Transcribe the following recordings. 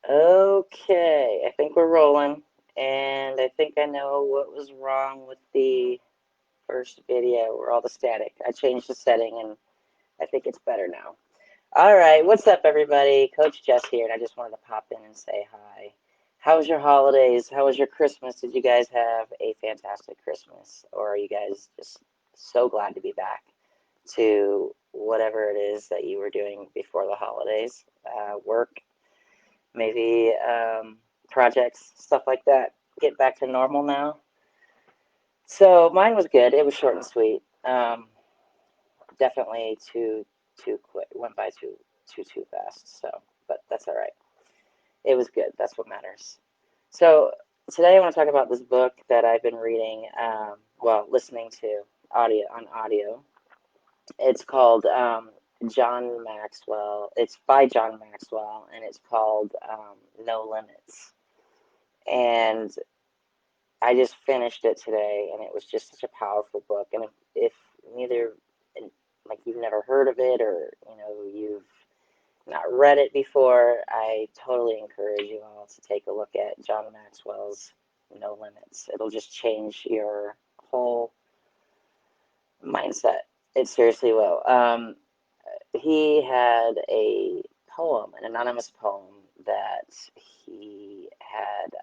Okay, I think we're rolling, and I think I know what was wrong with the first video where all the static. I changed the setting, and I think it's better now. All right, what's up, everybody? Coach Jess here, and I just wanted to pop in and say hi. How was your holidays? How was your Christmas? Did you guys have a fantastic Christmas, or are you guys just so glad to be back to whatever it is that you were doing before the holidays? Work, maybe projects, stuff like that. Get back to normal now. So mine was good. It was short and sweet. Definitely too quick. Went by too fast. So, but that's all right. It was good. That's what matters. So today I want to talk about this book that I've been reading. Listening to audio. It's called John Maxwell. It's by John Maxwell, and it's called No Limits. And I just finished it today, and it was just such a powerful book. And if neither, like you've never heard of it, or you've not read it before, I totally encourage you all to take a look at John Maxwell's No Limits. It'll just change your whole mindset. It seriously will. He had a poem, an anonymous poem that he had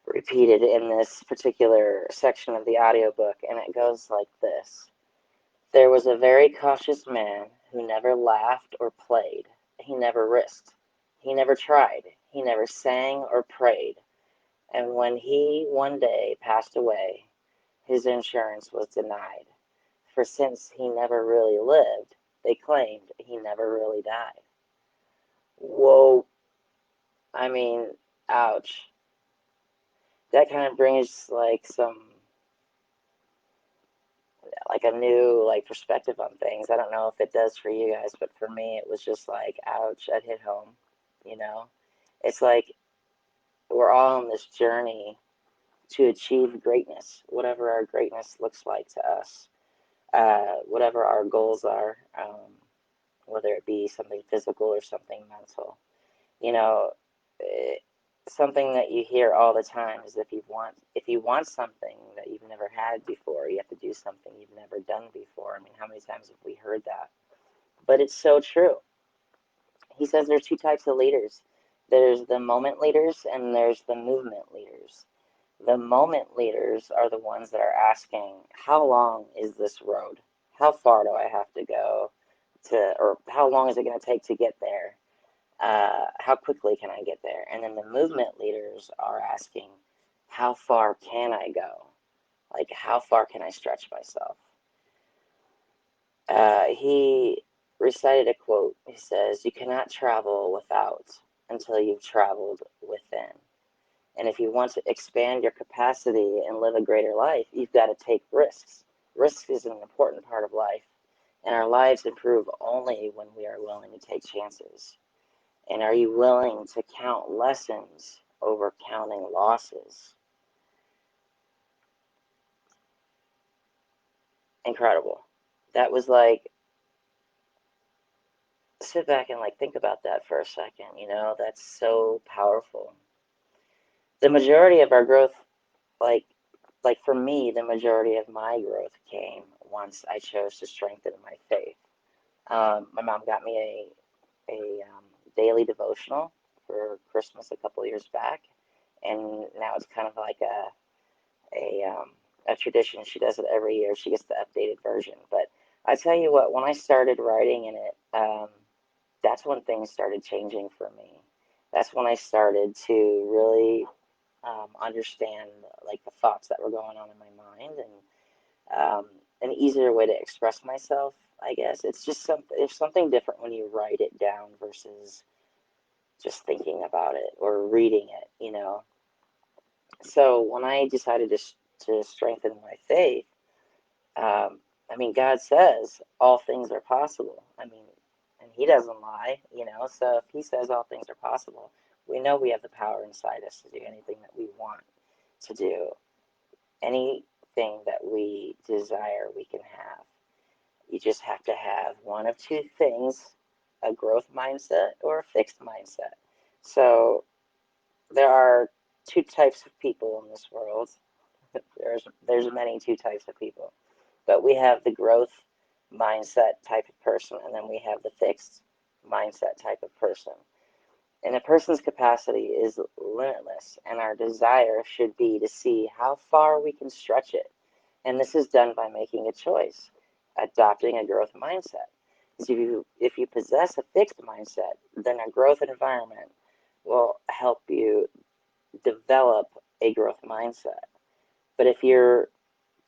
repeated in this particular section of the audiobook, and it goes like this. There was a very cautious man who never laughed or played. He never risked. He never tried. He never sang or prayed. And when he one day passed away, his insurance was denied. For since he never really lived, they claimed he never really died. Whoa. I mean, ouch. That kind of brings like a new perspective on things. I don't know if it does for you guys, but for me it was just like ouch, it hit home, you know? It's like we're all on this journey to achieve greatness, whatever our greatness looks like to us, whatever our goals are, whether it be something physical or something mental. You know, it, something that you hear all the time is if you want something that you've never had before, you have to do something you've never done before. I mean, how many times have we heard that? But it's so true. He says there's two types of leaders. There's the moment leaders and there's the movement leaders. The moment leaders are the ones that are asking, how long is this road? How far do I have to go or how long is it going to take to get there? How quickly can I get there? And then the movement leaders are asking, how far can I go? Like, how far can I stretch myself? He recited a quote. He says, you cannot travel without until you've traveled within. And if you want to expand your capacity and live a greater life, you've got to take risks. Risk is an important part of life, and our lives improve only when we are willing to take chances. And are you willing to count lessons over counting losses? Incredible. That was like, sit back and think about that for a second. That's so powerful. The majority of our growth, like, for me, the majority of my growth came once I chose to strengthen my faith. My mom got me a daily devotional for Christmas a couple years back, and now it's kind of like a tradition. She does it every year. She gets the updated version. But I tell you what, when I started writing in it, that's when things started changing for me. That's when I started to really understand the thoughts that were going on in my mind, and an easier way to express myself. I guess it's just something different when you write it down versus just thinking about it or reading it. So when I decided to strengthen my faith, I mean, God says all things are possible. I mean, and He doesn't lie. So if He says all things are possible, we know we have the power inside us to do anything that we want to do. Anything that we desire, we can have. You just have to have one of two things. a growth mindset or a fixed mindset. So there are two types of people in this world. There's many two types of people, but we have the growth mindset type of person, and then we have the fixed mindset type of person. And a person's capacity is limitless, and our desire should be to see how far we can stretch it. And this is done by making a choice, adopting a growth mindset. If you possess a fixed mindset, then a growth environment will help you develop a growth mindset. But if you're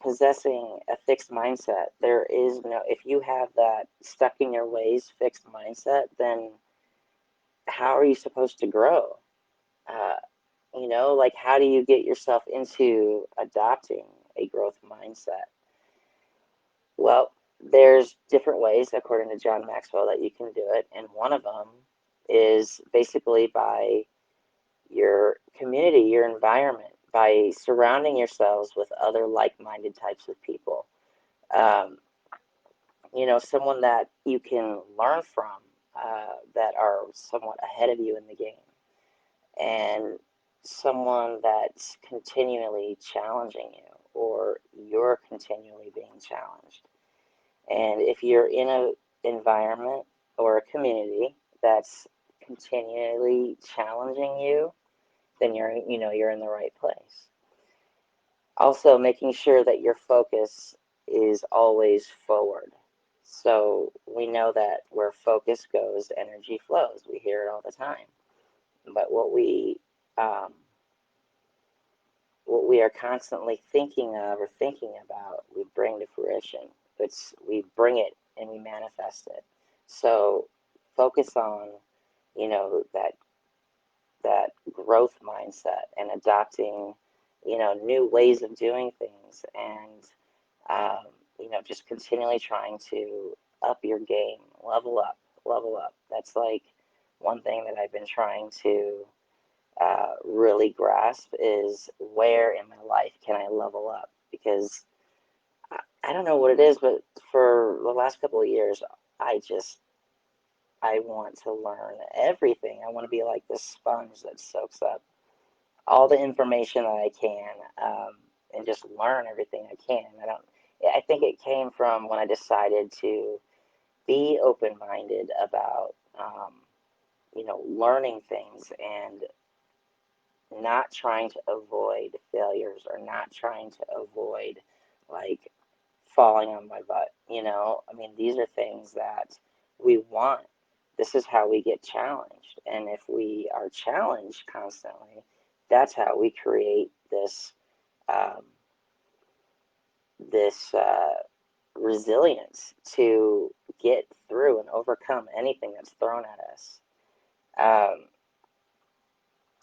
possessing a fixed mindset, there is no, if you have that stuck in your ways fixed mindset, then how are you supposed to grow? Uh, like how do you get yourself into adopting a growth mindset? Well, there's different ways, according to John Maxwell, that you can do it. And one of them is basically by your community, your environment, by surrounding yourselves with other like-minded types of people. Um, someone that you can learn from, that are somewhat ahead of you in the game, and someone that's continually challenging you, or you're continually being challenged. And if you're in an environment or a community that's continually challenging you, then you're in the right place. Also, making sure that your focus is always forward. So we know that where focus goes, energy flows. We hear it all the time. But um, what we are constantly thinking of or thinking about, we bring to fruition. We bring it and we manifest it. So focus on, that growth mindset and adopting, new ways of doing things, and just continually trying to up your game, level up, level up. That's like one thing that I've been trying to really grasp is where in my life can I level up? Because I don't know what it is, but for the last couple of years, I want to learn everything. I want to be like this sponge that soaks up all the information that I can, and just learn everything I can. I think it came from when I decided to be open-minded about, learning things, and not trying to avoid failures, or not trying to avoid, like, falling on my butt. I mean, these are things that we want. This is how we get challenged. And if we are challenged constantly, that's how we create um, this resilience to get through and overcome anything that's thrown at us. Um,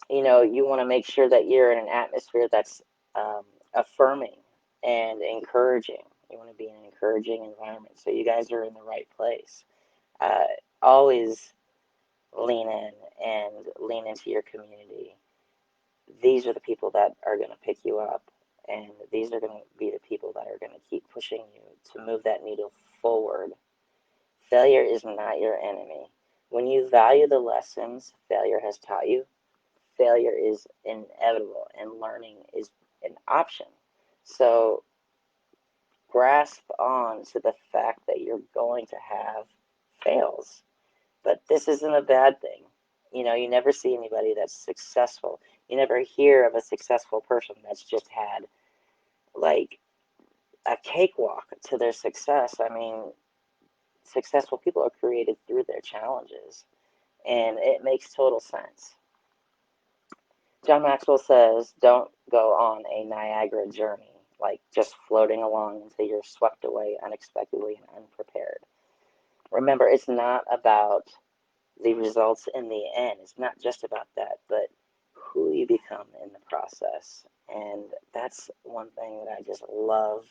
you want to make sure that you're in an atmosphere that's affirming and encouraging. You want to be in an encouraging environment, so you guys are in the right place. Uh, Always lean in and lean into your community. These are the people that are going to pick you up, and these are going to be the people that are going to keep pushing you to move that needle forward. Failure is not your enemy. When you value the lessons failure has taught you, failure is inevitable, and learning is an option. So grasp on to the fact that you're going to have fails. But this isn't a bad thing. You never see anybody that's successful. You never hear of a successful person that's just had, like, a cakewalk to their success. I mean, successful people are created through their challenges, and it makes total sense. John Maxwell says, don't go on a Niagara journey, like just floating along until you're swept away unexpectedly and unprepared. Remember, it's not about the results in the end. It's not just about that, but who you become in the process. And that's one thing that I just love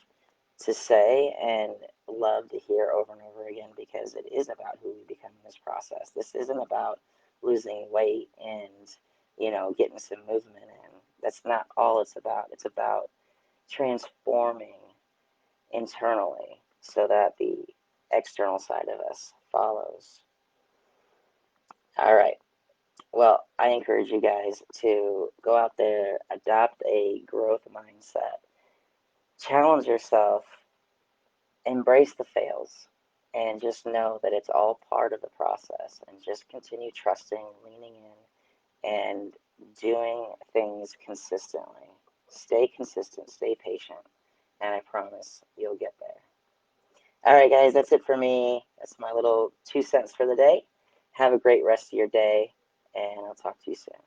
to say and love to hear over and over again, because it is about who we become in this process. This isn't about losing weight and, getting some movement in. That's not all it's about. It's about transforming internally so that the external side of us follows. All right. Well, I encourage you guys to go out there, adopt a growth mindset, challenge yourself, embrace the fails, and just know that it's all part of the process. And just continue trusting, leaning in, and doing things consistently. Stay consistent, stay patient, and I promise you'll get there. All right, guys, that's it for me. That's my little 2 cents for the day. Have a great rest of your day, and I'll talk to you soon.